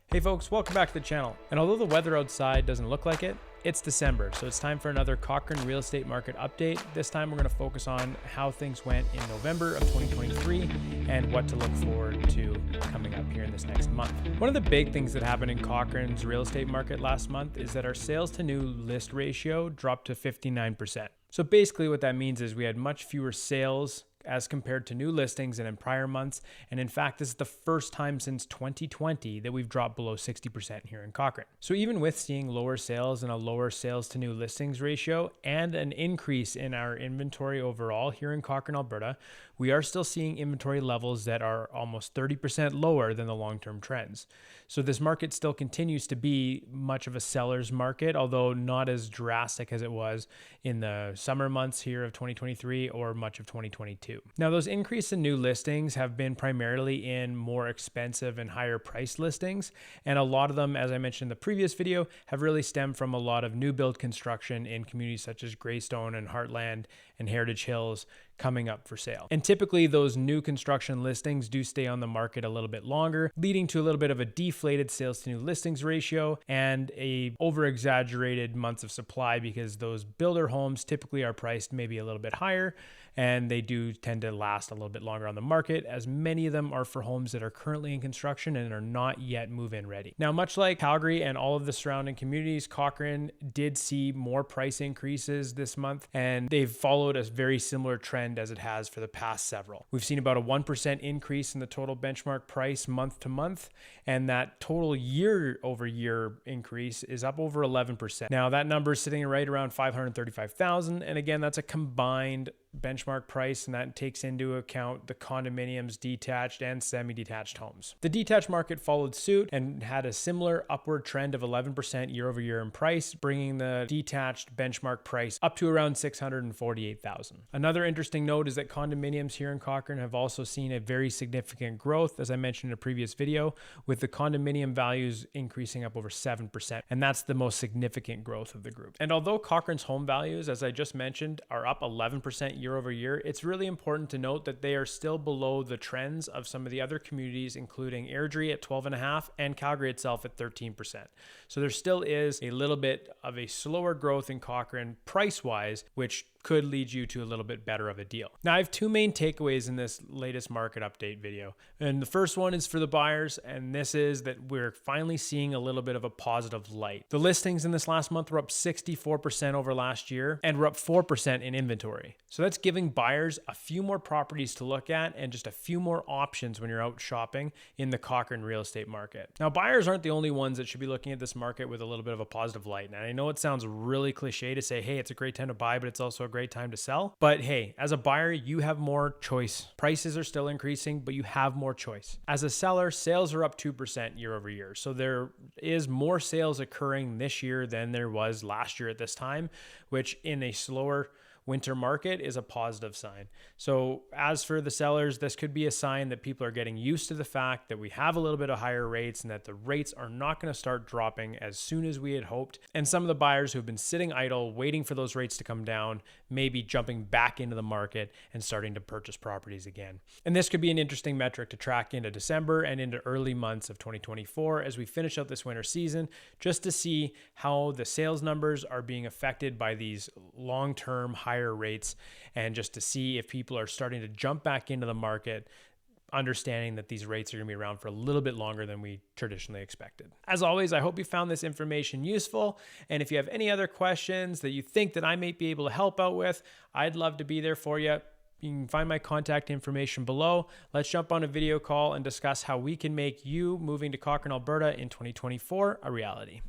Hey folks, welcome back to the channel. And although the weather outside doesn't look like it, it's December, so it's time for another Cochrane real estate market update. This time we're going to focus on how things went in November of 2023 and what to look forward to coming up here in this next month. One of the big things that happened in Cochrane's real estate market last month is that our sales to new list ratio dropped to 59%. So basically what that means is we had much fewer sales as compared to new listings than in prior months. And in fact, this is the first time since 2020 that we've dropped below 60% here in Cochrane. So even with seeing lower sales and a lower sales to new listings ratio and an increase in our inventory overall here in Cochrane, Alberta, we are still seeing inventory levels that are almost 30% lower than the long-term trends. So this market still continues to be much of a seller's market, although not as drastic as it was in the summer months here of 2023 or much of 2022. Now, those increases in new listings have been primarily in more expensive and higher price listings. And a lot of them, as I mentioned in the previous video, have really stemmed from a lot of new build construction in communities such as Greystone and Heartland and Heritage Hills coming up for sale. And typically those new construction listings do stay on the market a little bit longer, leading to a little bit of a deflated sales to new listings ratio and a over-exaggerated months of supply, because those builder homes typically are priced maybe a little bit higher and they do tend to last a little bit longer on the market, as many of them are for homes that are currently in construction and are not yet move-in ready. Now, much like Calgary and all of the surrounding communities, Cochrane did see more price increases this month, and they've followed a very similar trend as it has for the past several. We've seen about a 1% increase in the total benchmark price month to month, and that total year over year increase is up over 11%. Now, that number is sitting right around $535,000, and again, that's a combined benchmark price, and that takes into account the condominiums, detached and semi-detached homes. The detached market followed suit and had a similar upward trend of 11% year over year in price, bringing the detached benchmark price up to around $648,000. Another interesting note is that condominiums here in Cochrane have also seen a very significant growth, as I mentioned in a previous video, with the condominium values increasing up over 7%, and that's the most significant growth of the group. And although Cochrane's home values, as I just mentioned, are up 11% year over year, it's really important to note that they are still below the trends of some of the other communities, including Airdrie at 12.5% and Calgary itself at 13%. So there still is a little bit of a slower growth in Cochrane price-wise, which could lead you to a little bit better of a deal. Now, I have two main takeaways in this latest market update video. And the first one is for the buyers, and this is that we're finally seeing a little bit of a positive light. The listings in this last month were up 64% over last year, and we're up 4% in inventory. So that's giving buyers a few more properties to look at and just a few more options when you're out shopping in the Cochrane real estate market. Now, buyers aren't the only ones that should be looking at this market with a little bit of a positive light. And I know it sounds really cliche to say, hey, it's a great time to buy, but it's also a great time to sell. But hey, as a buyer, you have more choice. Prices are still increasing, but you have more choice. As a seller, sales are up 2% year over year. So there is more sales occurring this year than there was last year at this time, which in a slower winter market is a positive sign. So as for the sellers, this could be a sign that people are getting used to the fact that we have a little bit of higher rates and that the rates are not going to start dropping as soon as we had hoped. And some of the buyers who've been sitting idle waiting for those rates to come down may be jumping back into the market and starting to purchase properties again. And this could be an interesting metric to track into December and into early months of 2024 as we finish out this winter season, just to see how the sales numbers are being affected by these long-term higher rates, and just to see if people are starting to jump back into the market, understanding that these rates are going to be around for a little bit longer than we traditionally expected. As always, I hope you found this information useful. And if you have any other questions that you think that I might be able to help out with, I'd love to be there for you. You can find my contact information below. Let's jump on a video call and discuss how we can make you moving to Cochrane, Alberta in 2024 a reality.